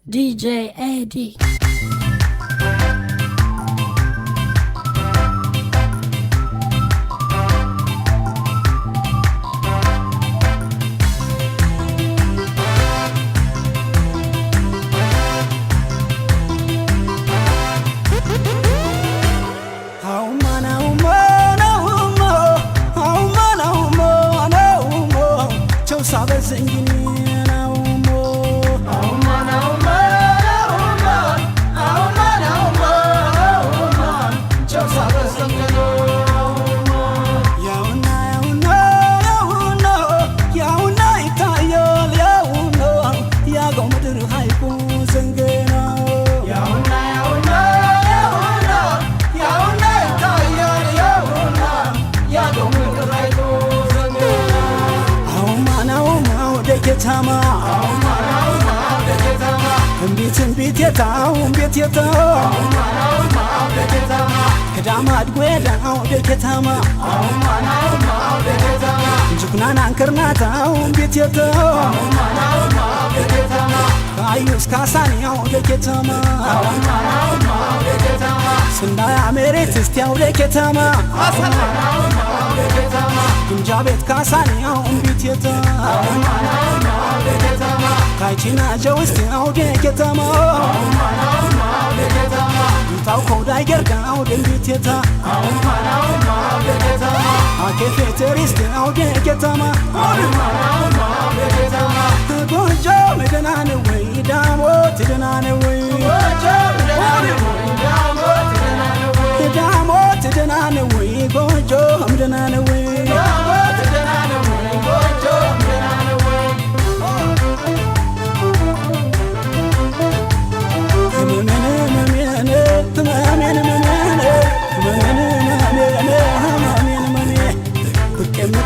DJ Eddie. ቤት የታው ከዳማድ ጎዳው ደከታማ እንጅኩናን አንከርናታው ቤት የታው አዩስ ካሳኒያው ደከታማ ስንዳያ መሬት እስቲያው ደከታማ ግንጃ ቤት ካሳኒያው ቤት የታው ካይቺና ጀውስቲያው ደከታማ ታው ኮዳይ ገርጋው ደንቢቴታ አኬፌተሪስቲያው ደከታማ ጎጆ መደናነ ወይ ዳሞት ደናነ ወይ ዳሞት ደናነ ወይ ጎጆ ደናነ ወይ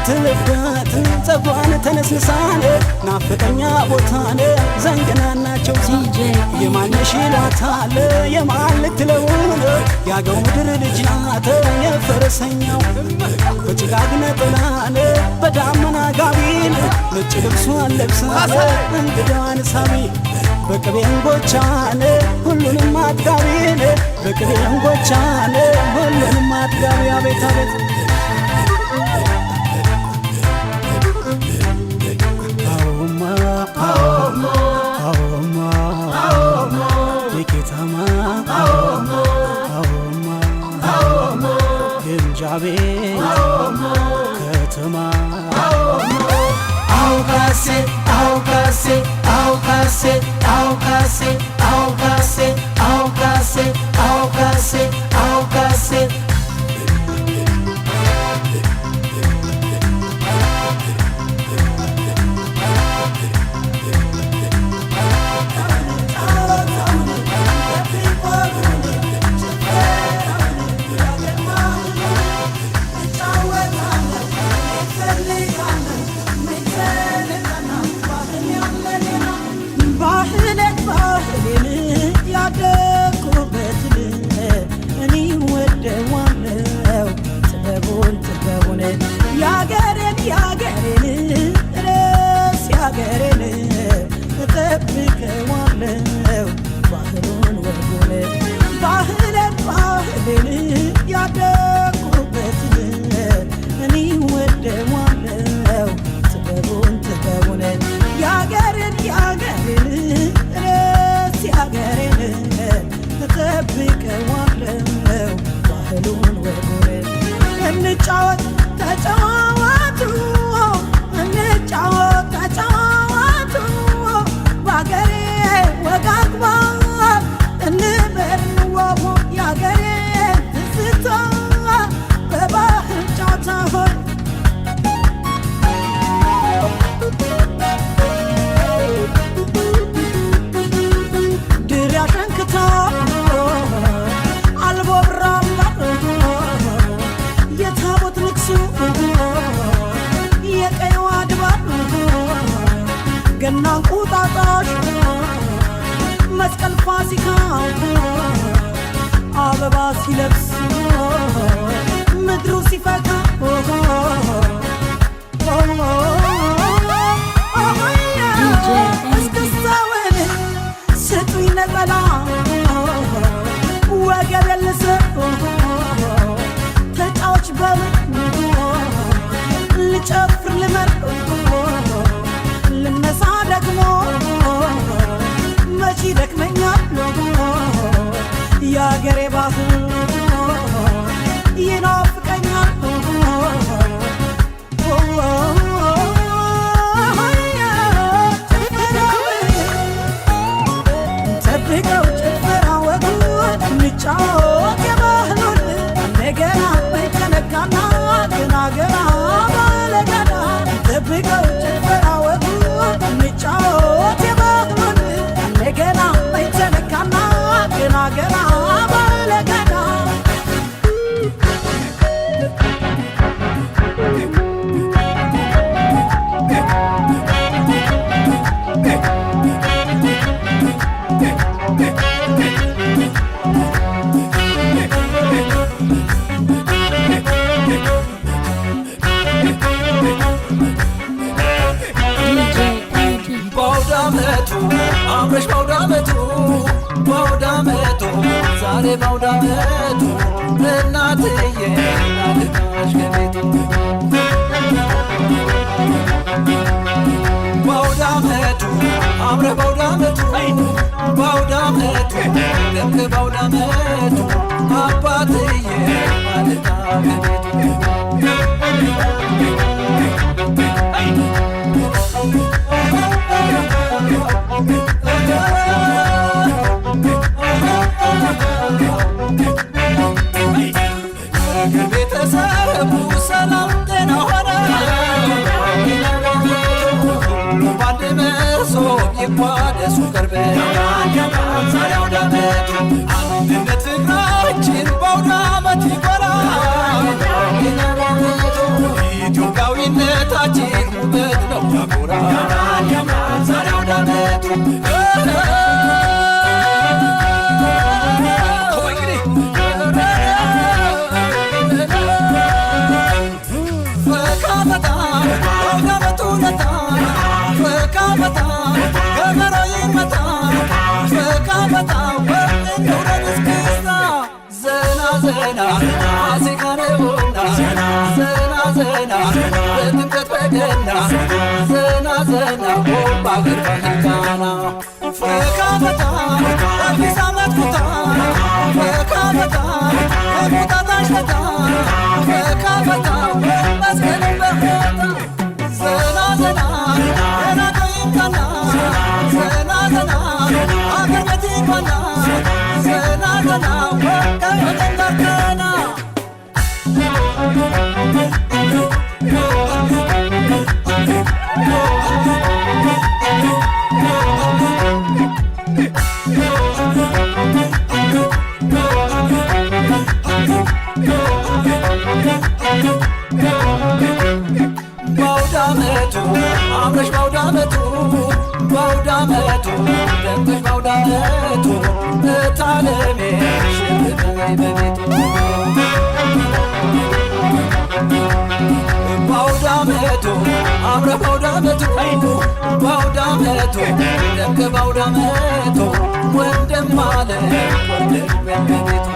ትልበት ጸጓን ተነስንሳኔ ናፍቀኛ ቦታኔ ዘንገናናቸው ሲጄ የማነሽ ይላታለ የማልትለውን ያገው ምድር ልጅ ናተ የፈረሰኛው በጭጋግ ነጠላኔ በዳመና ጋቢን ነጭ ልብሷን ለብሳለ እንግዳዋን ሳቢ በቅቤን ጎቻኔ ሁሉንም አጥጋቢኔ በቅቤን ጎቻኔ ሁሉንም አጥጋቢ አቤት አቤት ከተማ አውካሴ አውካሴ አውካሴ አውካሴ አውካሴ አውካሴ አውካሴ አውካሴ መስቀል ፋሲካ አበባ ሲለብስ ምድሩ ሲፈካ እስክስታውን ስጥ ነጠላ ወገብ የልስ ተጫዎች በምን ልጨፍር ልመር ልነሳ ደግሞ መቼ ደክመኛል የአገሬ ባህል ይናፍቀኛል ጠብቀው ጭፈራ ወጉን እንጫወት የባህሉን እንደገና በተነካና ገና ገና ባለገና ጠብቀው ጭፈራ ወጉን እንጫወት የባህሉን እንደገና በተነካና ገና ገና ባለገና አምረሽ ባውዳመቱ ባውዳመቱ ዛሬ ባውዳመቱ እናትዬ ናትናሽ ከቤቱ ባውዳመቱ አምረ ባውዳመቱ ባውዳመቱ ደምቅ ባውዳመቱ አባትዬ ናትና ከቤቱ ቤተሰቡ ሰላም ጤና ሆነ ባንድ መርሶ ይቋደሱ ቅርብ ዛሬ አውዳመቱ አንድነት ፍቅራችን በአውዳመት ይቆራል ኢትዮጵያዊነታችን ውበት ነው ያኮራል ዛሬ አውዳመቱ ዘና አሲካረውና ዘና ዘና በጥምቀት በገና ዘና ዘና በአገር ባህልጋና ፈካ ፈታ አዲስ ዓመት ኩታ ፈካ ፈታ የቁጣጣሽ ፈታ ፈካ ፈታ መስቀልን በፈታ ዘና ዘና ገና ቆይምታና ዘና ዘና አገር ቤት ይግባና ዘና ዘና ወቀወተንዳርገና ባውዳመቱ አምረሽ ባውዳመቱ ባውዳመቱ ደምቀሽ ባውዳመቱ እታለሜ ሽብበይ በቤቱ ባውዳመቱ አምረ ባውዳመቱ ባውዳመቱ ደምቀ ባውዳመቱ ወንድም አለ ወንድም በቤቱ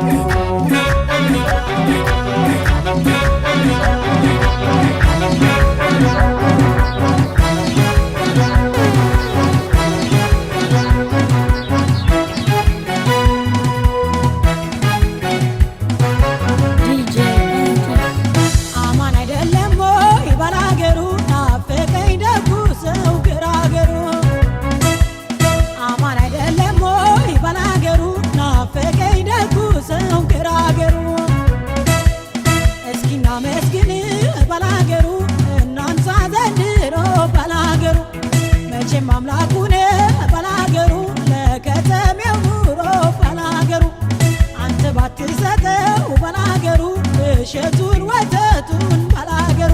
አምላኩን ባላገሩ ለከተሜው ኑሮ ባላገሩ አንተ ባትሰጠው ባላገሩ እሸቱን ወተቱን ባላገሩ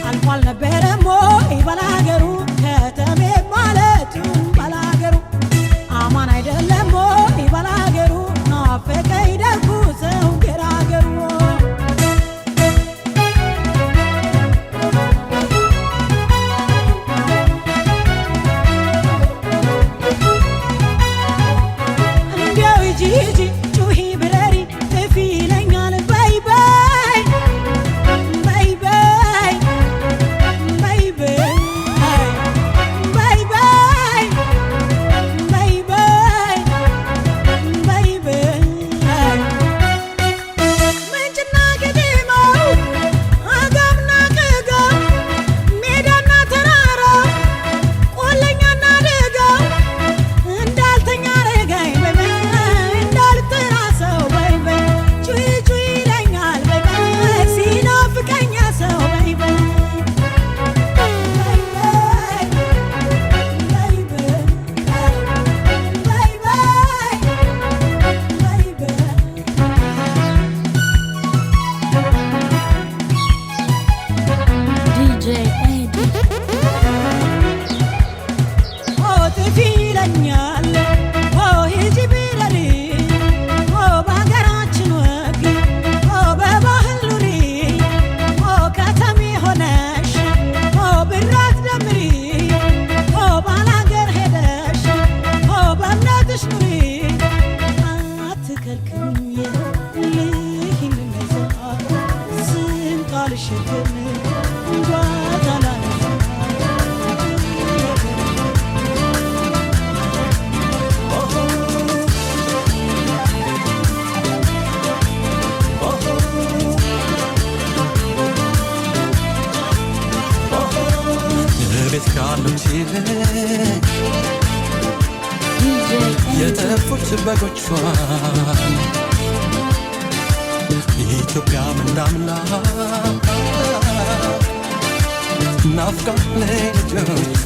አልፏል ነበረም ወይ ባላገሩ ከተሜ ማለቱን ባላገሩ አማን አይደለም ወይ ባላገሩ ናፈቀኝ ደጉ ሰው ገራ ሂጂ ጩሂ ብረሪ ጥፊ ይለኛል በይ በይ በይ በይ በይ በይ በይ በይ በይ በይ ምንጭና ግድማው አጋምና ቅጋው ሜዳና ተራራው ቆለኛና ደጋው እንዳልተኛ ረጋይ በይ በይ እንዳልተራሰው በይ በይ ጩይ ጩይ ይለኛል በይ በይ ሲናፍቀኛ ሰው በይ በይ DJ Eddie. ጥፊ ይለኛል ሂጂ ብረሪ በሀገራችን ወግ በባህል ኑሪ ከተሜ ሆነሽ ብራት ደምሪ ባላገር ሄደሽ በእምነትሽ ኑሪ አትከልክኝ ልሂን መዛት ስም ቃልሽትን ጓታላነ ቤት ካሉት ይልቅ DJ Eddie. የጠፉት በጎቿን ኢትዮጵያ ምናምና ናፍቃ ለልጆቿ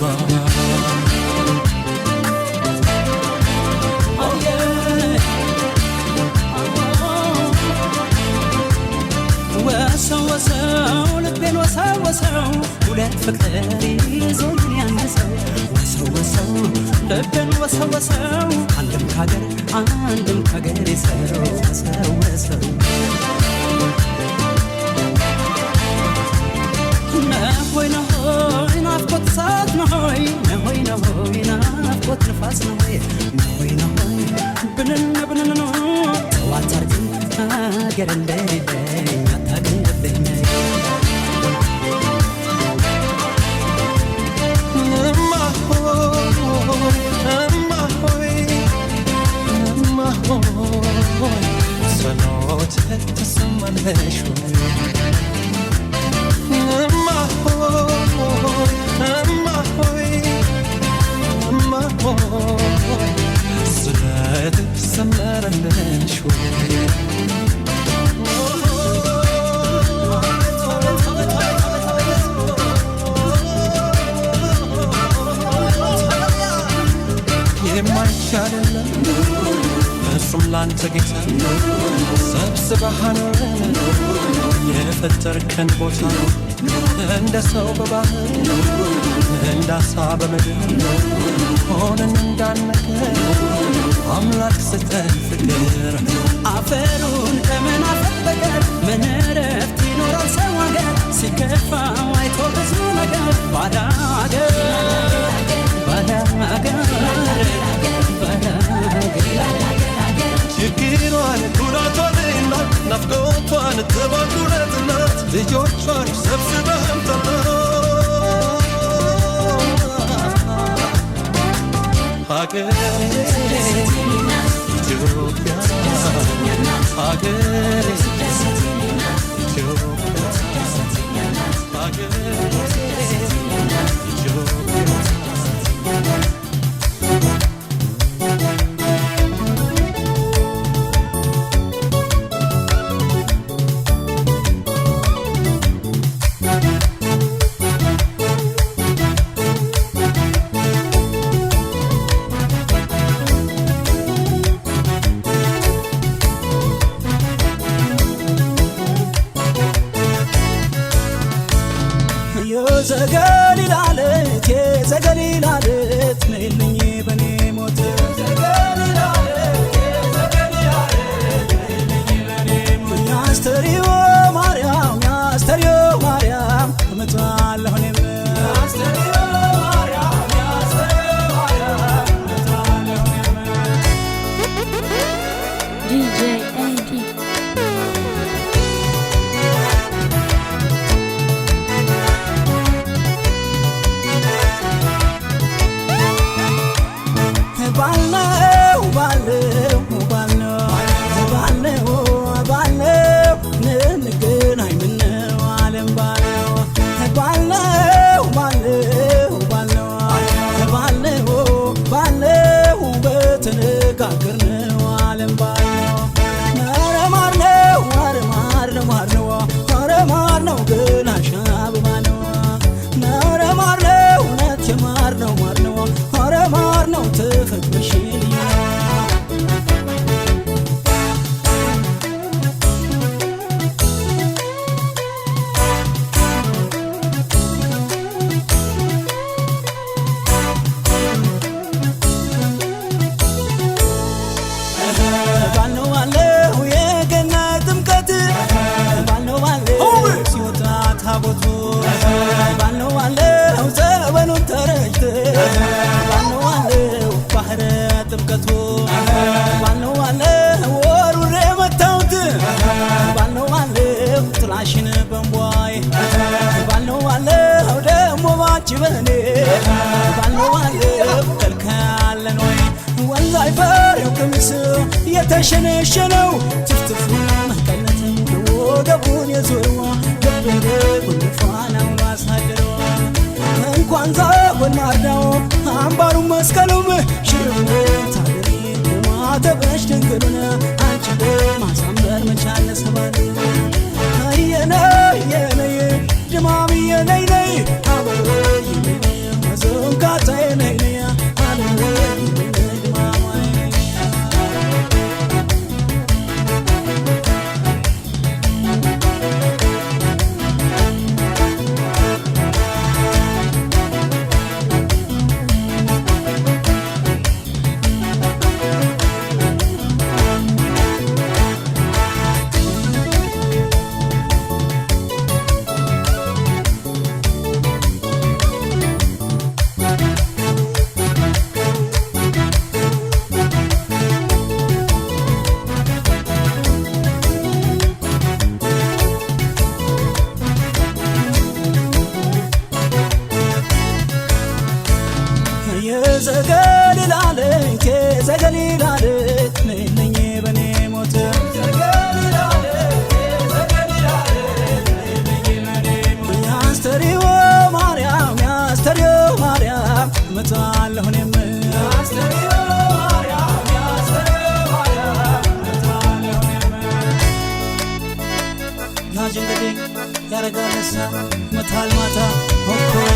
ወሰው ወሰው ልቤን ወሰው ወሰው ሁለት ፍቅር ይዞኝ ያነሰው ወሰው ወሰው ልቤን ወሰው ወሰው አንድም ካገር ሰው ወሰው ወሰው ነሆይ ነሆይ ናፍቆት እሳት ነሆይ ነሆይ ነሆይ ናፍቆት ንፋስ ነሆይ ነሆይ ነሆይ ብንን ብንን ነው ተዋታርግን ሀገር እንደሌለኝ አታግንብኝ ሰሎት ተሰማለሽ ስለተሰመረልሽ የማይቻልለም እሱም ላንተ ጌታ ሰብስበህ አኖረን የፈጠርከን ቦታ እንደ ሰው በባህር እንደ አሳ በምድር ሆነን እንዳነገር አምላክ ስጠን ፍቅር አፈሩን ከመናፈቅ በቀር ምን እረፍት ይኖረው ሰው አገር ሲከፋው አይቶ ብዙ ነገር ባዳ አገር ባዳ አገር ባዳ ችግሯን ጉዳቷን እናት ናፍቆቷን ተባጉረት እናት ልጆቿን ሰብስበህም ጠና ሀገሬ ኢትዮጵያ ሀገሬ ኢትዮጵያ ሀገሬ ኢትዮጵያ የተሸነሸነው ትፍትፉ መቀነትም ወገቡን የዞረዋ ገበደ ጉንፋናው ማሳደረዋ እንኳን ዛጎን ማርዳው አምባሩ መስቀሉም ሽርሙ ታገሪ ማተበሽ ድንግሉን አንቺ በማሳመር መቻለ ሰባል አየነ የነይ ድማም የነይ ነይ አበይ መዘንጋታ የነይ ነይ አለይ መታል ማታ ሆኮይ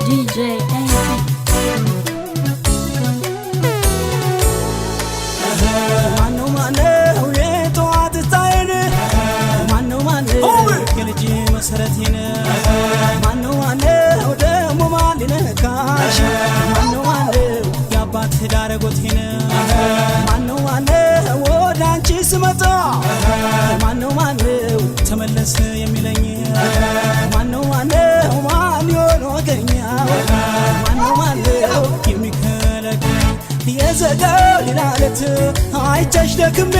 DJ Andy. መሰረቴን ማነው ማነው ደሞ ማሊነካሽ ማነው ማነው ያባት ዳረጎቴን ማነው ማነው ወዳንቺ ስመጣ ማነው ማነው ተመለስ የሚለኝ ማነው ማነው ማን ይሆነኛ ማነው ማነው የሚከለክለኝ የዘጋው ሊላለት አይቻሽ ደክሜ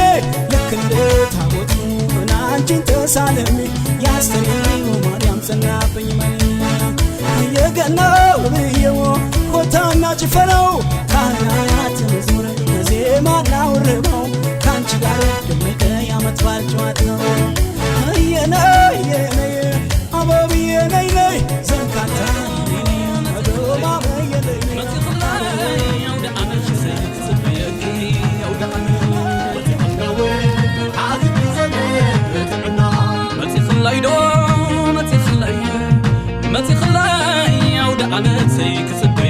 ልክ እንደ ታቦቱ አንቺን ተሳለሚ ያስተሪው ማርያም ጸናብኝ ማን የገናው ብየው ኮታና ጭፈራው ካህናት መዝሙር ዜማና ውርባው ካንቺ ጋር ደመቀ ያመት ባል ጨዋታው አየነ የነ አበብዬ ነይ ነይ ዘንካታ ነይ አዶማ በየለይ متي خلاي يا ود عمتي كسب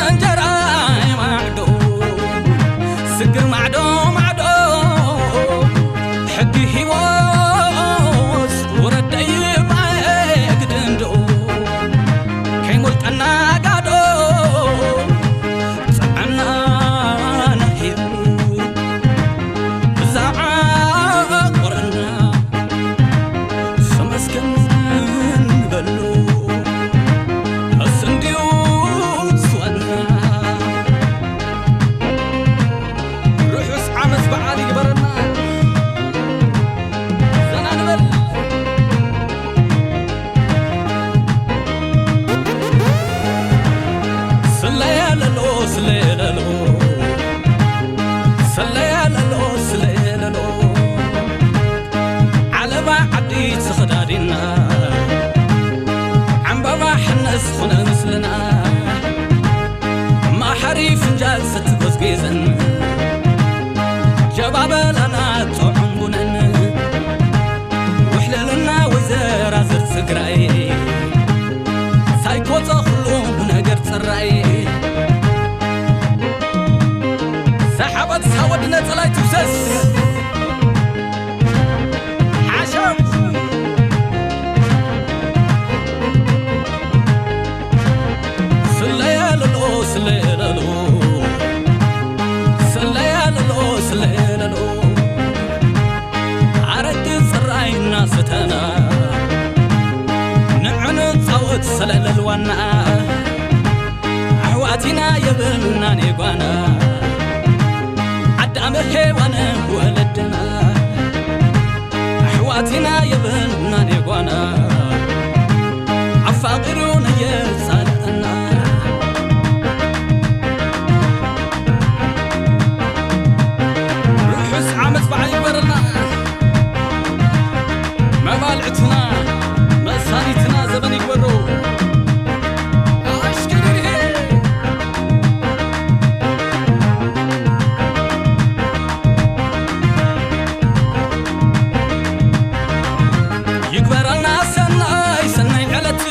እንጀራይ ማዕዶ ስግር ማዕዶ ማዕዶ ሕጊ ሂወት ወረደይ ማግድንዶ ከይሞልጠና ጋዶ ፀዓና ናሂሩ ብዛዓ ቆረና ሰመስገን በሉ አስንዲዩ ስዋና ርሑስ ዓመት በዓል ይግበረና ዘና ንበል ስለያለሎ ስለያለሎ ስለያለሎ ስለያለሎ ዓለባ ዓዲ ተኸዳዲና ዓምባባ ሕነስ ኾነ ምስልና ማሕሪ ፍንጃል ስትጐዝጌዘን ጀባበላና ጥዑም ቡነን ውሕለልና ወይዘራዝር ትግራይ ሳይኮፀ ኹሉ ብነገር ፅራይ ሰሓበት ሳወድ ነፀላይ ትውሰስ ሓሸም ስለያለሎ ስለያለሎ ስለያለሎ ስለያለሎ ዓረቂ ፅራይና ስተና ንዕን ፃወት ሰለለልዋና ኣሕዋቲና የብልና ኔጓና ዓዳመ ሄዋነ ወለድና ኣሕዋቲና የብልና ኔጓና ኣፋቂሩ ነየፃልአና ርሑስ ዓመት በዓል ይግበረና መባልዕትና መሳኒትና ዘመን ይግበሮ ይግበረና ሰናይ ሰናይ ዕለት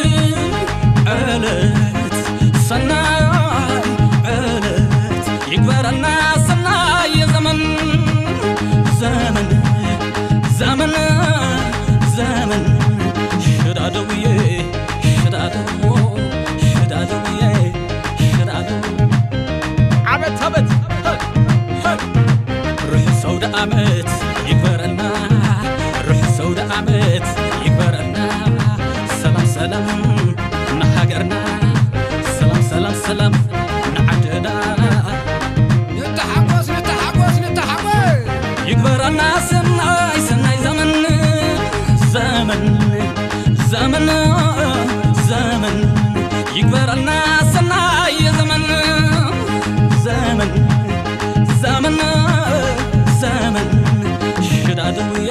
ዕለት ሰናይ ዕለት ይግበረና ሰናይ የዘመን ዘመን ዘመን ዘመን ሽዳደውዬ ሽዳደው ሽዳደውዬ ሽዳደው ዓመት ዓመት ሩሕ ሰውደ ዓመት ይግበረና ሩሕ ሰውደ ዓመት ይግበረና ሰላም ሰላም ንሃገርና ሰላም ሰላም ሰላም ንዓድና نتحقص نتحقص نتحقص ይግበረና ሰናይ ሰናይ ዘመን ዘመን ዘመን ዘመን ይግበረና ሰናይ ዘመን ዘመን ዘመን ዘመን ሽዳደውዬ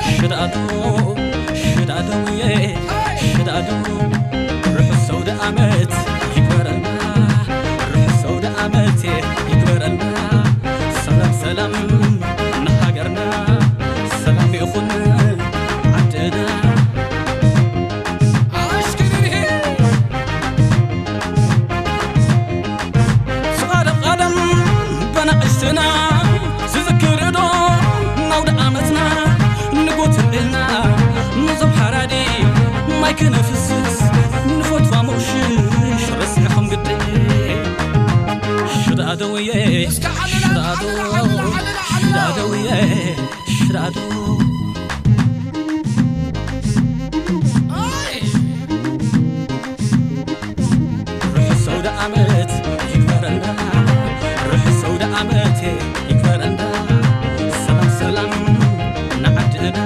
ሽዳደው ሽዳደውዬ ሽዳደው ርሑስ ሰውደ ዓመት ይግበረና ርሑስ ሰውደ ዓመት ይግበረና ሰላም ሰላም ንሃገርና ሰላም ይኹን ዓድና ስቓደም ቓደም በናእሽትና ዝዝክር ዶ ናውደ ዓመትና ንጎትዕልና ንዞም ሓራዲ ማይ ክነፍስስ ንፈትዋ ምቑሽሽ ረሲዕኹም ግዲ ሽዳደውዬ ሽዳደው ሽዳደውዬ ሽዳደው ርሑስ ሰውደ ዓመት ይግበረና ርሑስ ሰውደ ዓመት ይግበረና ሰላም ሰላም ንዓድና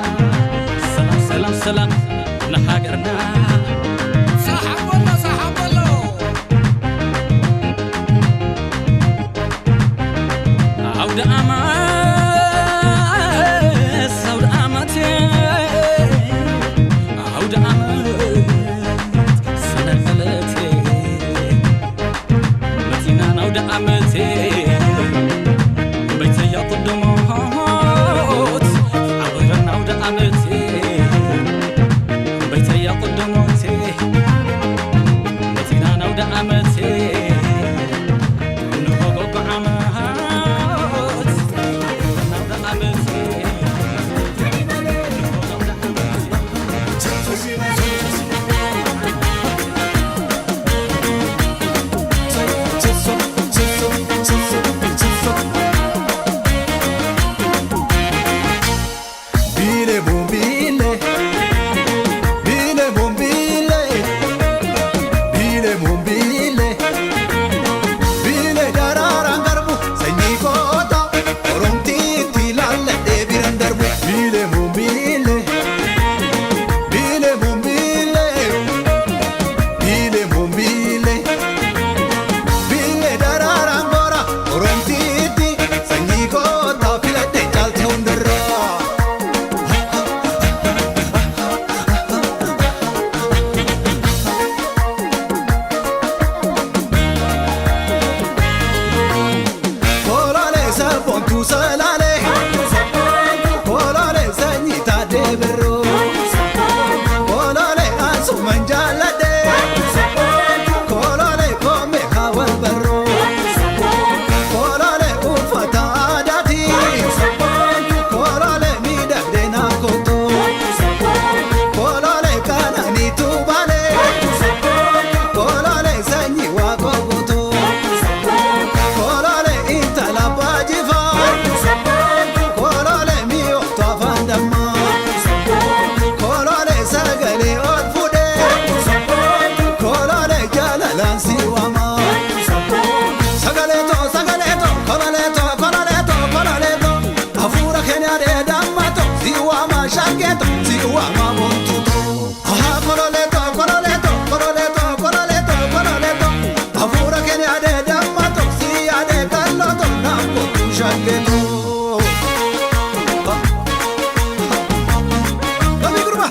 ሰላም ሰላም ሰላም ንሃገርና صاحب والله صاحب والله عود أمس عود أمتي عود أمت سنة ثلاثة متينا عود أمتي بيتي يقدموت عبرنا عود أمتي بيتي يقدموت متينا عود أمتي ሰላሌ ኮሎሌ ሰኝታ ደብሮ ኮሎሌ አንሱ መንጃለዴ ኮሎሌ ቆሜ ካወል በሮ ኮሎሌ ኡፈታ አዳቲ ኮሎሌ ሚደግዴና ኮቶ ኮሎሌ ቀነኒቱ ባሌ ኮሎሌ ሰኝ ዋቆጎቶ ኮሎሌ ኢንተላባ ጅፋ ኮሎሌ ሚዮቶ አፋንደማ ኮሎሌ ሰገሌ ኦልፉዴ ኮሎሌ ጃለላን ሲዋማ ሰገሌቶ ሰገሌቶ ኮሎሌቶ ኮሎሌቶ ኮሎሌቶ አፉረ ኬንያዴ ዳማቶ ሲዋማ ሻጌቶ ሲዋማ ቦንቱቶ አሃ ኮሎሌቶ ኮሎሌቶ ኮሎሌቶ ኮሎሌቶ ኮሎሌቶ አፉረ ኬንያዴ ዳማቶ ሲያዴ ቀሎቶ ናቦቱ ሻጌቶ በሚግሩማ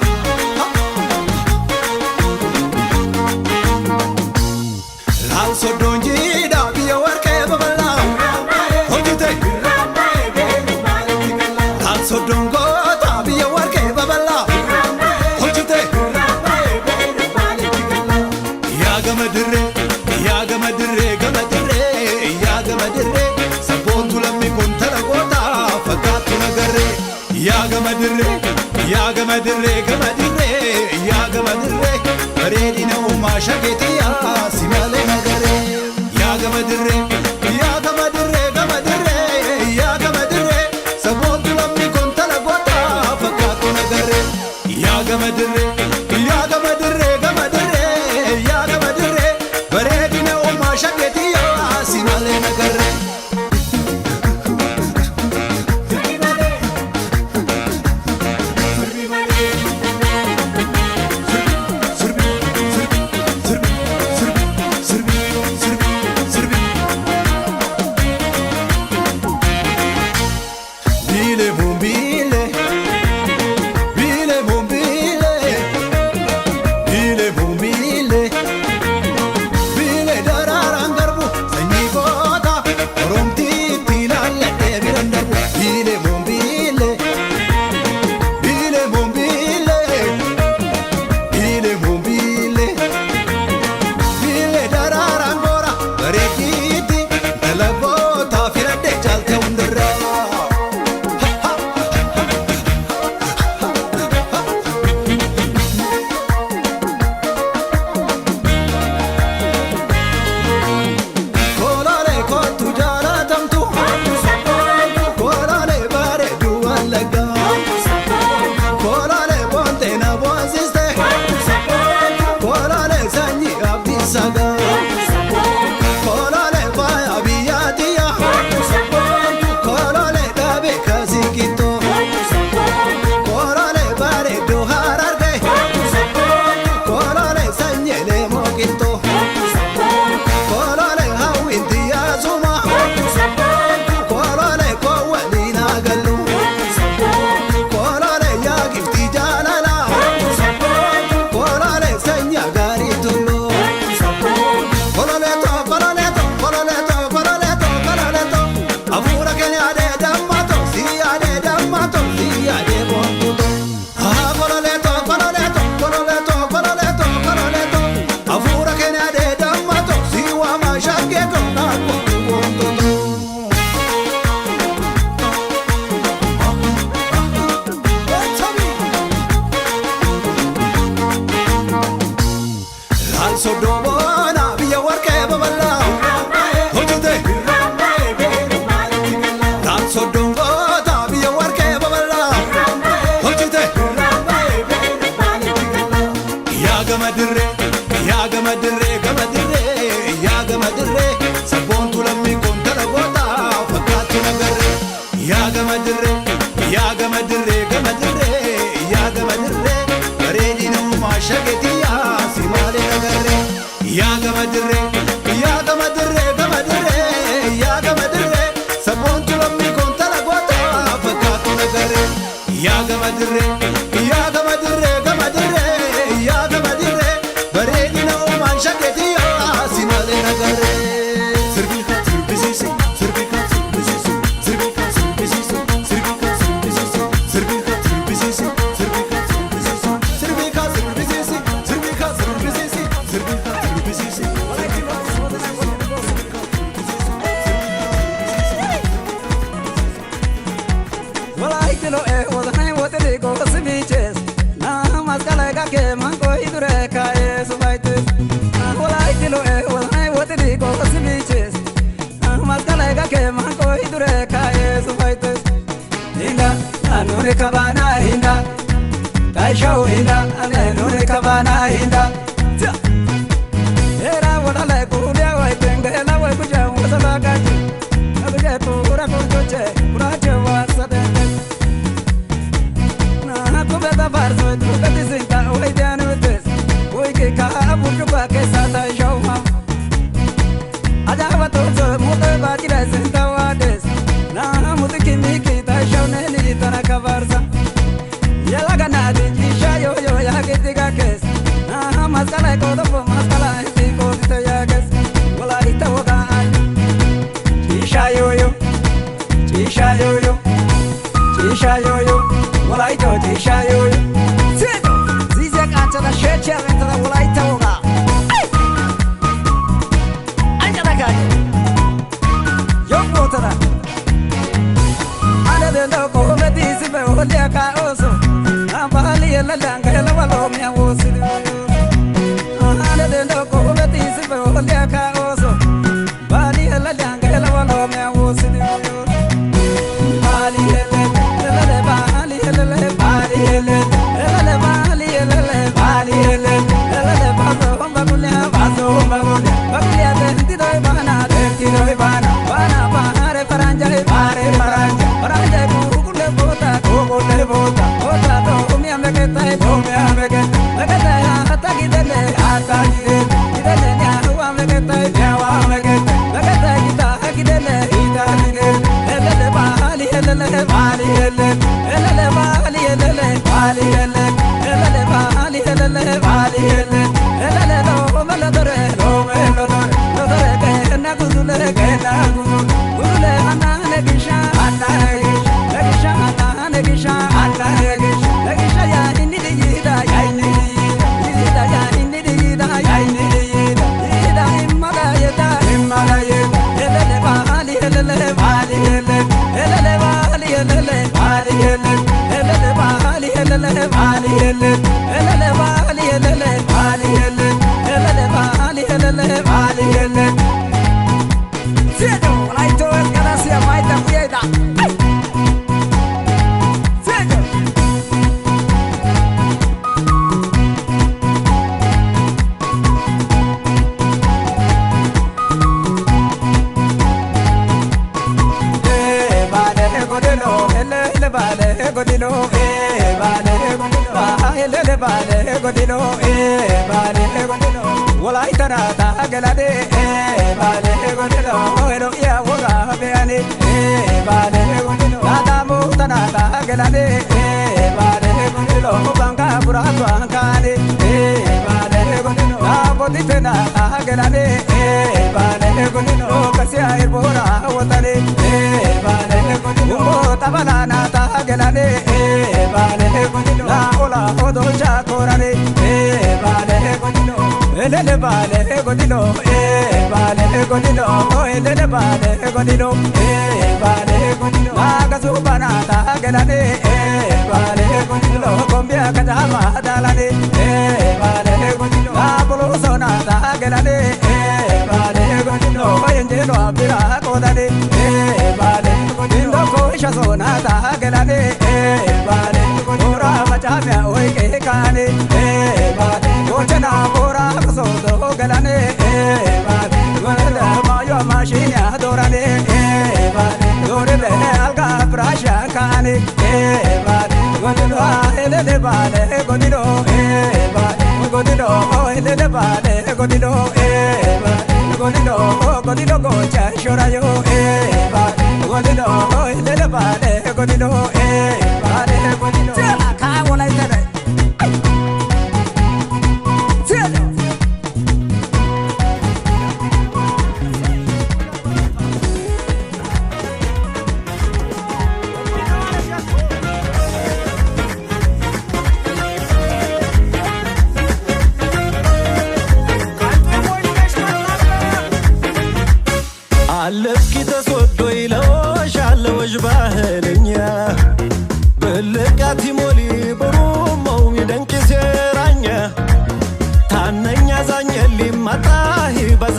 ላልሶዶን ጂዳ ብየ ወርቄ በበላ ሆጅቴ ላልሶዶን ጎታ ብየ ወርቄ በበላ ሆጅቴ ያገመድሬ ያገመድሬ ገመድሬ ያገመድሬ ሰቦንቱ ለሚኩን ተለጎታ ፈካቱ ነገሬ ያገመድሬ ያገመድሬ ገመድሬ ያገመድሬ በሬዲነው ማሸጌትያ ሲመሌ ነገሬ ያገመድሬ ያገመድሬ ገመድሬ ያገመድሬ ሰቦንቱ ለሚኩን ተለጎታ ፈካቱ ነገሬ ያገመድሬ ያገመድሬ ገመድሬ ያገመድሬ በሬዲነው ማሸጌትያ ሲመሌ ነገሬ tiri ko sibiches Maskala ga ke man ko idure kae sufaites Hinda anure kabana hinda Taisho hinda anure kabana hinda Era wala le kulia wai tenge la wai kuja wasala gaji Aguje pura kujoche pura chewa sadete Na kubeta barzo tukati sinta wai dianu tes Wai ke ka burju ba ke sata shoma Ajawa tozo mute bajira sinta wades Na mutiki miki taisho neni tana kavarsa Yala ganadi jisha yo yo ya kitiga kes Na maskala kodo po maskala Tisha yo-yo, walaito tisha yo-yo Zito, zizek antara sheche ventara walaita woga Anjana kage Yok motara Ane dendo kohome disi be olia ka oso Ambali yela langa yela walo mea wosi Ane dendo kohome disi be olia ka oso Bali yela langa yela walo mea wosi Bali yela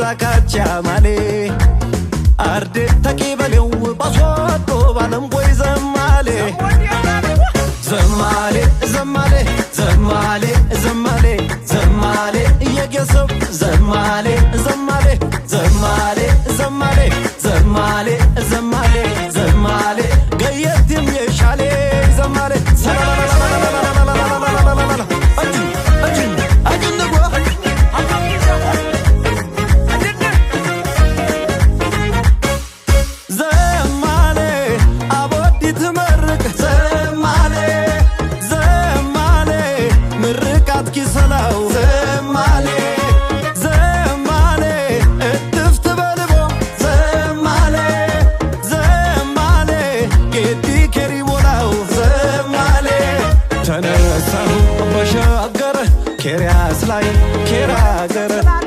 በዛካቻ ማሌ አርዴ ተቂበሌው ባስወዶ ባለም ቦይ ዘማሌ ዘማሌ ዘማሌ ዘማሌ ዘማሌ ዘማሌ እየጌሰብ ዘማሌ ዘማሌ ዘማሌ ዘማሌ ዘማሌ ዘማሌ ዘማሌ ገየትም የሻሌ ዘማሌ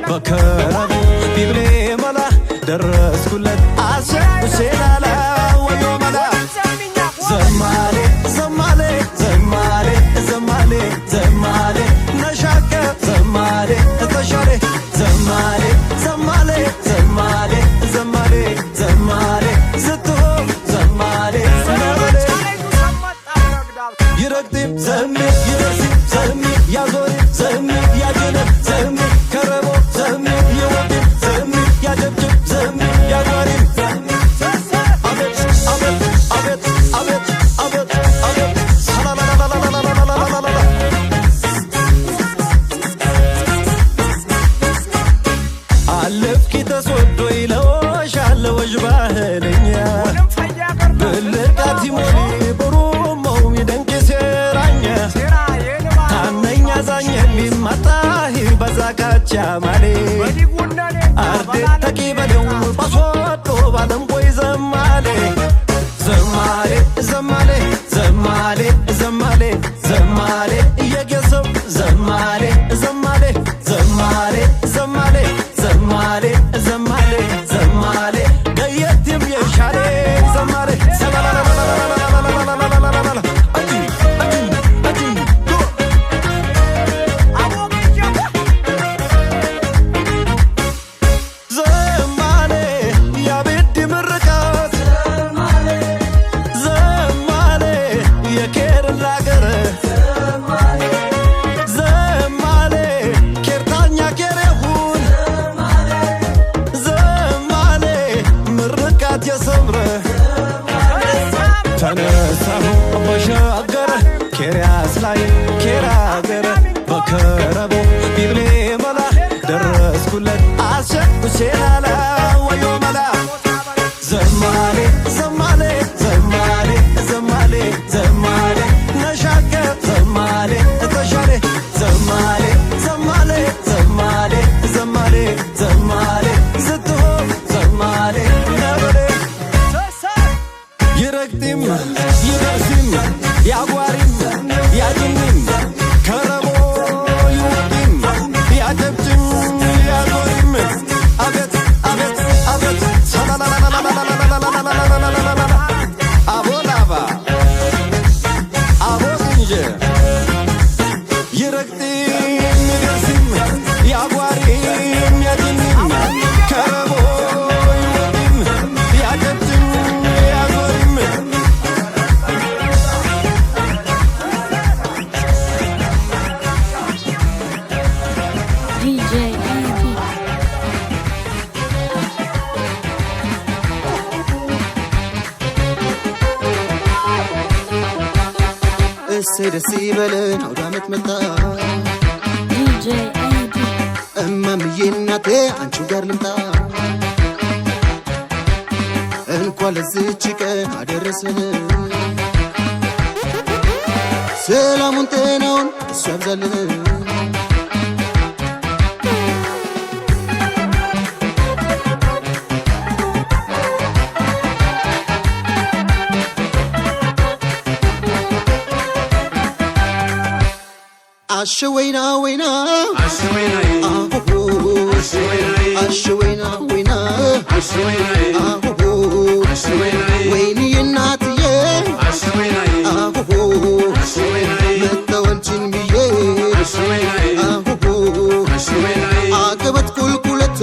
በከረቡ ቢብሌ መላ ደረስኩለት አሸሴላላ ወዮ መላ ዘማሌ ዘማሌ ዘማሌ ዘማሌ ዘማሌ ነሻከ ዘማሌ ተሻሌ ዘማሌ ዘማሌ ዘማሌ ዘማሌ ዘማሌ ዝትሆ ዘማሌ ነበሌ ይረግጢም ዘሜ ይደርሲ ዘሜ ያዞሪ ዘሜ ያጀነ ዘሜ ከረቦ ዘሜ ይወድ ዘሜ ያጀብጅብ ዘሜ ያጓሪ አቤት አቤት አቤት አቤት አቤት አቤት ሰላላላላላላላላላ አለፍኪ ተስወዶ ይለወሽ አለወሽ ባህለኛ ብልቃት ይሞሊ በሩመው ይደንቅ ሴራኛ ታመኛ ዛኝ የሚማጣሂ በዛካቻ ማሌ አርዴ ተቂበሌው ባስወዶ ባለም ቦይ ዘማሌ ዘማሌ ዘማሌ ዘማሌ ዘማሌ ዘማሌ እየጌሰብ ዘማሌ ዘማሌ ዘማሌ ዘማሌ ዘማሌ ዘማሌ ዘማሌ ገየትም የሻሌ ዘማሌ ተነሳሁ በሻገረ ኬሪያስ ላይ ኬራገረ በከረቦ ቢብሌ መላ ደረስኩለት አሸሴላላ ወዮ መላ ዘማሌ ዘማሌ ዘማሌ ዘማሌ ዘማሌ ነሻከ ዘማሌ ተሻሌ ዘማሌ ዘማሌ ዘማሌ ዘማሌ ዘማሌ ዝትሆ ዘማሌ ነበሌ ይረግጢም ይደርሲም ያጓሪም ያጅኒም ከረቦ ይወዲም ያጀብጅም ያጎሪም አቤት አቤት አቤት ሰላላላላላላላላላላላላላላላ አቦላባ አቦ እንጀ ይረግጢም ይደርሲም ያጓሪም ያጅኒም ከረቦ ይወዲም ያጀብጅም ያጎሪም DJ Andy. እሰይ ደስ ይበለን አውደ ዓመት መጣ DJ Andy. እማምዬ እናቴ አንቺው ጋር ልምጣ እንኳን ለዚች ቀን አደረሰን ሰላሙን ጤናውን እሱ ያብዛልን አሸወይና ወይና አሸወይና አሸወይና ወይና ወይኔ እናትዬ መተወንችን ብዬ አገበት ቁልቁለት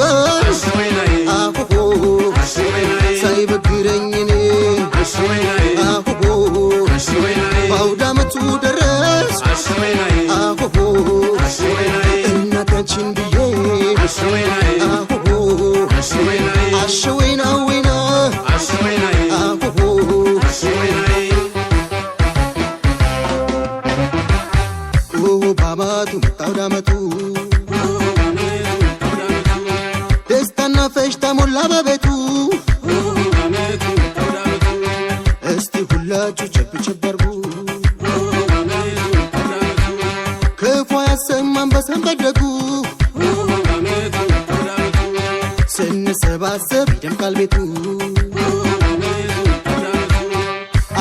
አሸወይና ወይና በአመቱ መጣው ዳመቱ ደስታና ፈሽታ ሞላ በቤቱ እስቲ ሁላችሁ ቸብ ቸብ አርጉ ክፉ ያሰማን በሰንበት ደጉ ስንሰባሰብ ይደምቃል ቤቱ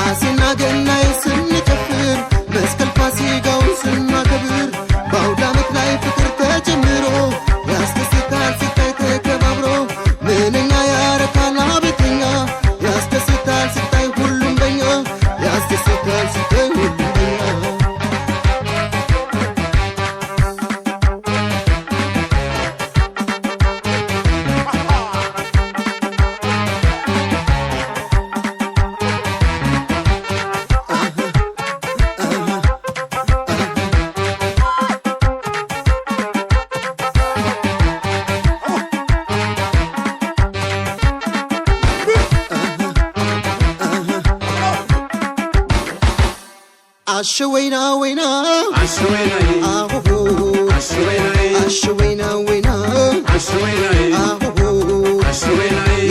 አሴና ገናዬ ስንጨፍር መስቀል ፋሲካውን ስናከብር በአውደ ዓመት ላይ ፍቅር ተጨምሮ ያስደስታል ሲታይ ተከባብሮ ምንኛ ያረካል አቤተኛ ያስደስታል ሲታይ ሁሉም በኛ ያስደስታል ሲታይ ሁሉም በኛ አሸወይና ወይና አሆሆ አሸወይና ወይና አሆሆ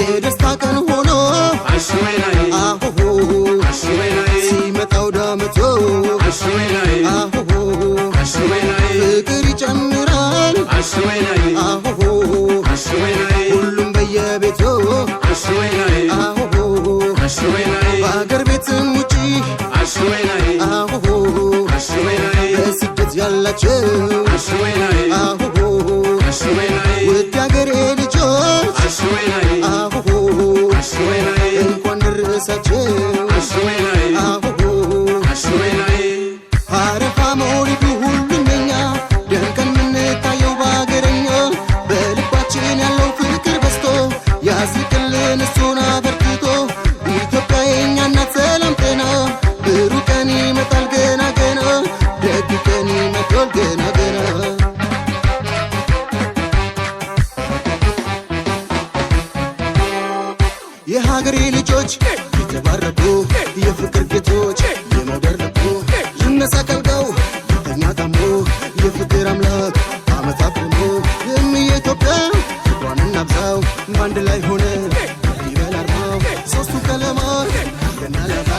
የደስታ ቀን ሆኖ አሆሆ ሲመጣው ዳመቶ አሆሆ ፍቅር ይጨምራል አሆሆ ሁሉም በየቤቱ አሆሆ በአገር ቤትም ውጪ አሆሆ በስደት ያላቸው አሆሆ ውድ አገሬ ልጆች አሆሆ እንኳን ደረሳቸው አሆሆ አረፋ መውሊዱ ሁሉም በኛ ደምቀን ምንታየው በአገረኛ በልባችን ያለው ፍቅር በዝቶ ያስቅልን እሱን አበርክቶ ኢትዮጵያ የኛ እናት ሰላም ጤና ብሩህ ቀን ይመጣል ገና ገና ደግ ቀን ይመጣል ገና ገና የሀገሬ ልጆች የተባረኩ የፍቅር ጌቶች የመውደድ ልቡ ይነሳ ቀልቀው የተኛ ታሞ የፍቅር አምላክ አመት አፍርሞ የኢትዮጵያ ፍቅሯን እናብዛው በአንድ ላይ ሆነ ይበል አርማው ሶስቱ ቀለማት ገናለባ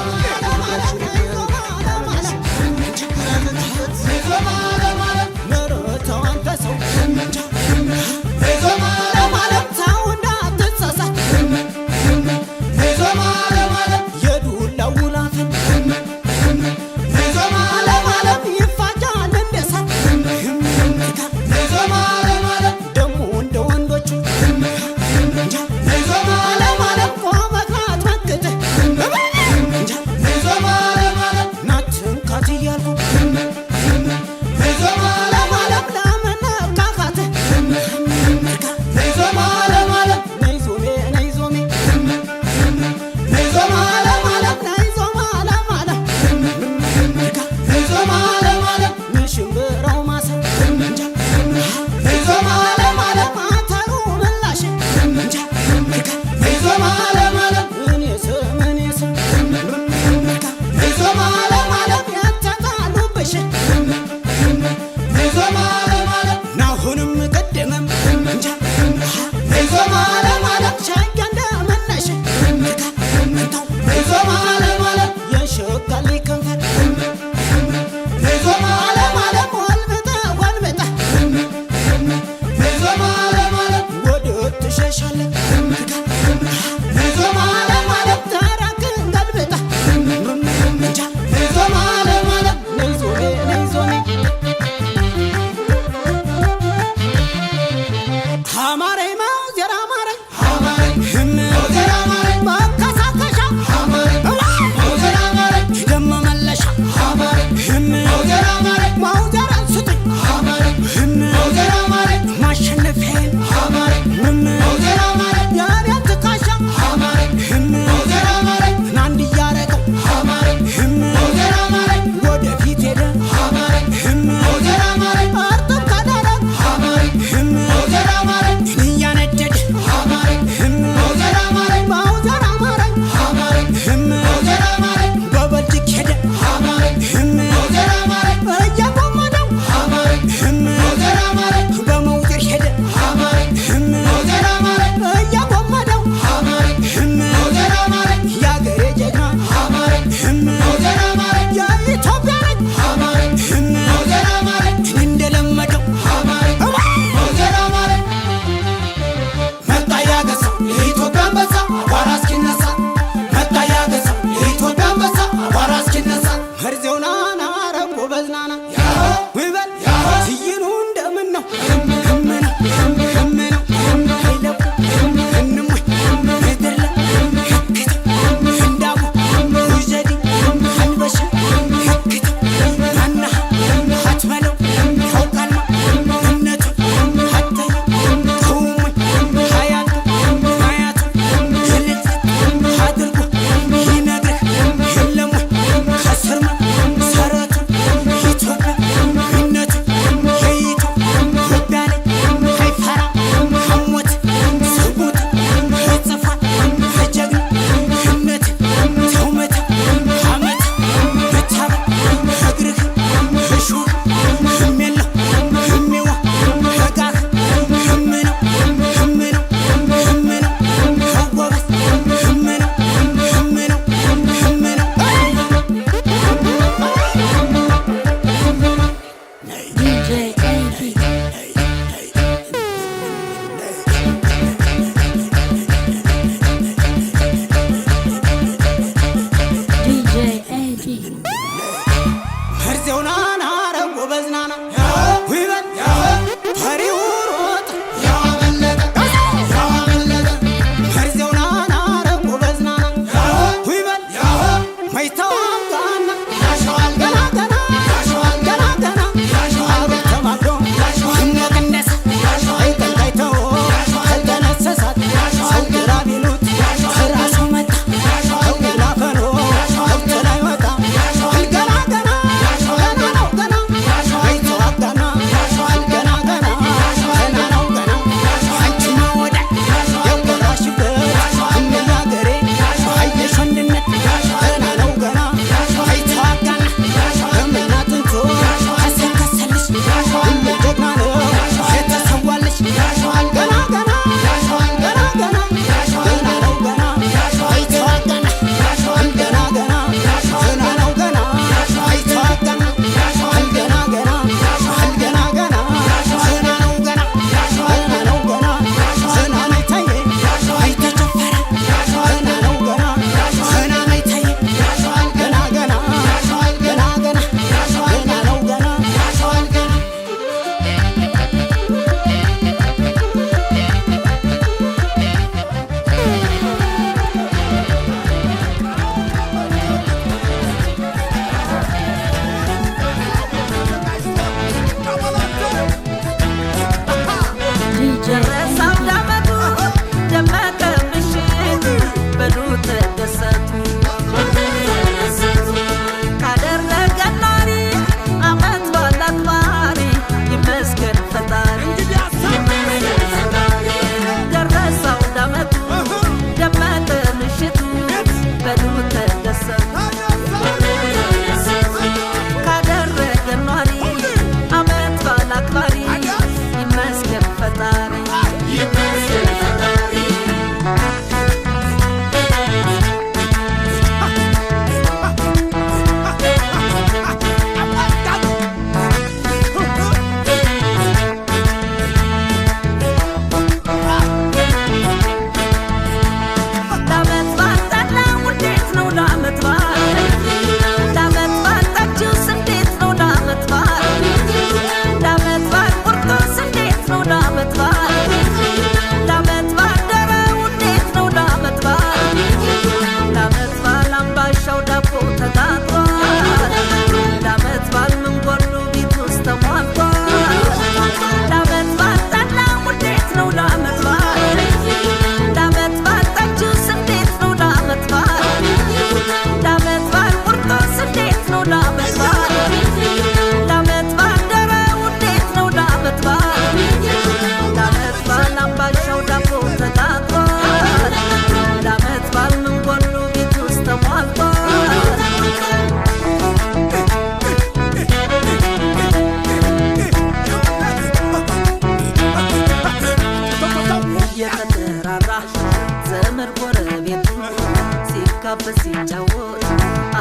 ሲጋበዝ ሲጫወት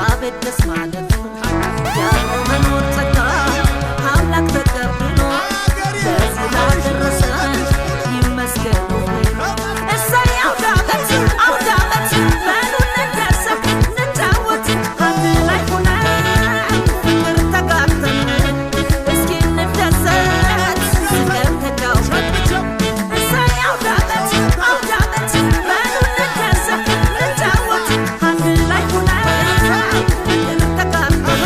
አቤት ደስ ማለቱ ያለው መኖር ጸጋ አምላክ ተቀብሎ ለዚህ ላደረሰን ይመስገን እሰይ አውደ ዓመት አውደ ዓመት በሉ እንደሰት እንጫወት አንድ ላይ ሆነን ፍቅር ተጋብተን እስኪ እንደሰት ስቀን ተጫወት እሰይ አውደ ዓመት አውደ ዓመት በሉ እንደሰት እንጫወት አንድ ላይ ሆነን ፍቅር ተጋብተን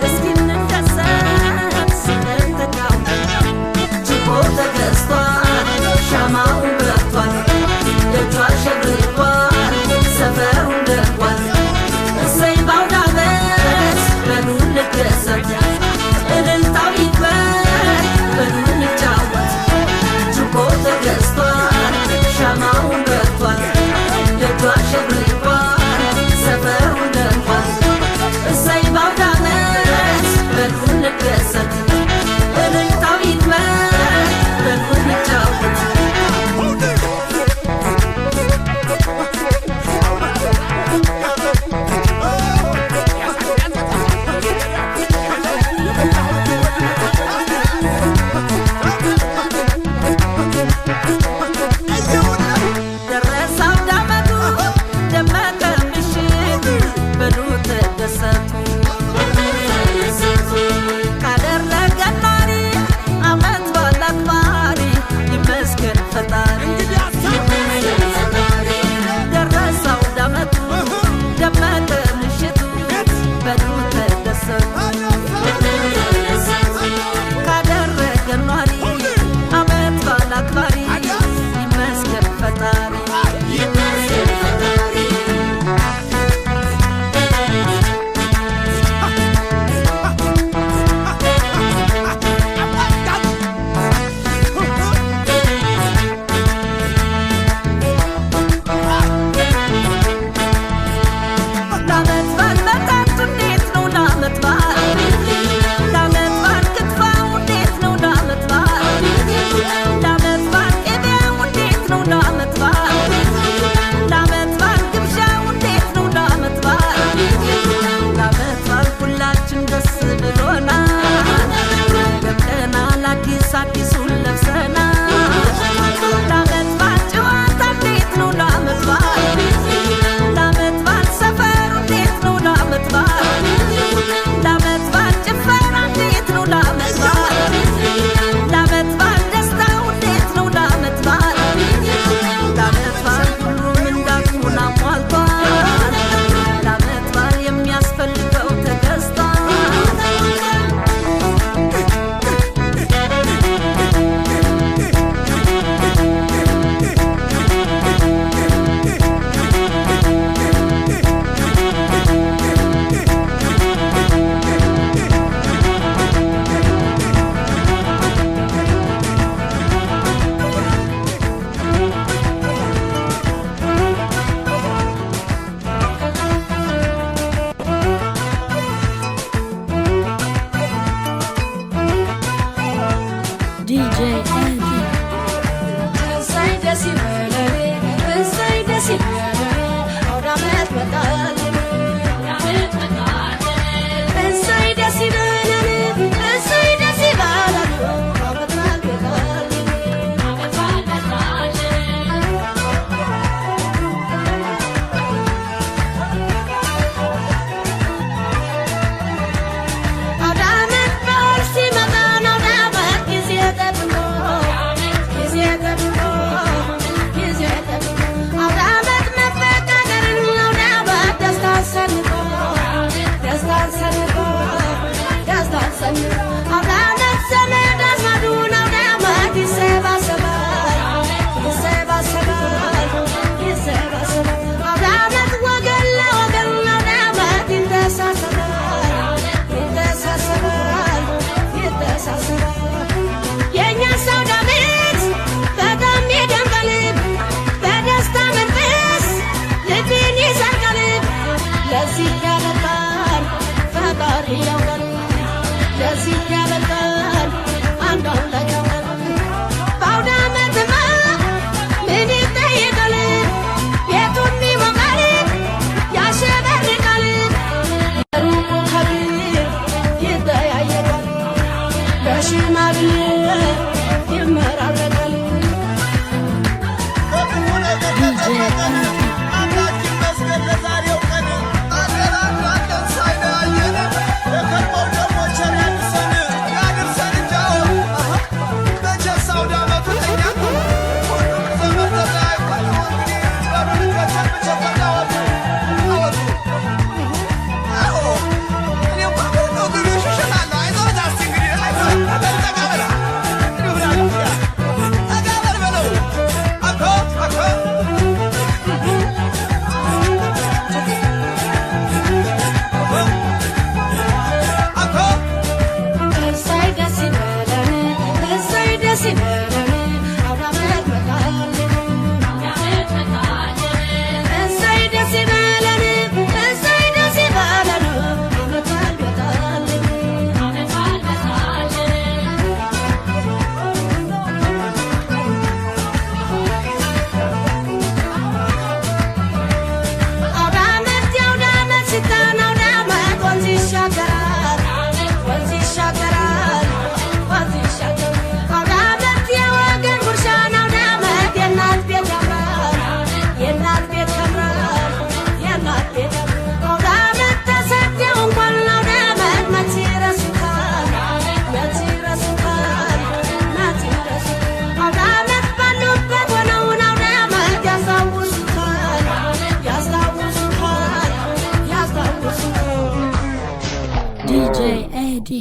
እስኪ እንደሰት ስቀን ተጫወት ችቦ ተገዝቷል ሻማው በርቷል ደጇ ሸብርቋል ሰፈሩ ደርቋል እሰይ በአውደ ዓመት በሉ እንደሰት እልልታው ይክበር በሉ እንጫወት ችቦ ተገዝቷል ሻማው በርቷል ደጇ ሸብርቋል ሰፈሩ ደርቋል እሰይ በአውደ ዓመት በሉ እንደሰት እልልታው ይክበር በሉ እንጫወት ደረሰ አውደ ዓመቱ ደመቀ ምሽቱ በሉ ተደሰቱ ካደረገን ኗሪ ዓመት በዓል አክባሪ ይመስገን ፈጣሪ ደረሰ አውደ ዓመቱ ደመቀ ምሽቱ በሉ ተደሰቱ ካደረገን ኗሪ ዓመት በዓል አክባሪ ይመስገን ፈጣሪ ለዓመት በዓል መጠጡ እንዴት ነው ለዓመት በዓል ለዓመት በዓል ክትፎው እንዴት ነው ለዓመት በዓል ለዓመት በዓል ቅቤው እንዴት ነው ለዓመት በዓል ለዓመት በዓል ግብዣው እንዴት ነው ለዓመት በዓል ለዓመት በዓል ሁላችን ደስ ብሎናል ደምቀናል አዲስ አዲሱን ለብሰናል ለዓመት በዓል ጨዋታ እንዴት ነው ለዓመት በዓል ለዓመት በዓል ሰፈሩ እንዴት ነው ለዓመት በዓል ለዓመት በዓል ጭፈራ እንዴት ነው ለዓመት በዓል ለዓመት በዓል ደስታው እንዴት ነው ለዓመት በዓል ለዓመት በዓል ሁሉም እንዳቅሙን አሟልቷል ለዓመት በዓል የሚያስፈልገው ተገዝቷል DJ Andy. እሰይ ደስ ይበለን እሰይ ደስ ይበለን አውደ ዓመት መጣልን እሰይ ደስ ይበለን እሰይ ደስ ይበለን ዓመት በዓል መጣልን አውደ ዓመት በዓል ሲመጣ አውደ ዓመት ጊዜ ጠብቆ አውደ ዓመት መፈቃቀርን አውደ ዓመት ደስታን ሰንቆ አውደ ዓመት ዘመድ አዝማዱን አውደ ዓመት ይሰባሰባል አውደ ዓመት ወገን ለወገን አውደ ዓመት ይተሳሰባል የእኛስ አውደ ዓመት በጣም ይደምቃል በደስታ መንፈስ ልብን ይሰርቃል ለዚህ ያበቃል ፈጣሪ ያውቃል ለዚህ ያበቃል አንድ አምላክ ያውቃል በአውደ ዓመትማ ምን ይጠየቃል ቤቱን ይሞቃል DJ Eddie.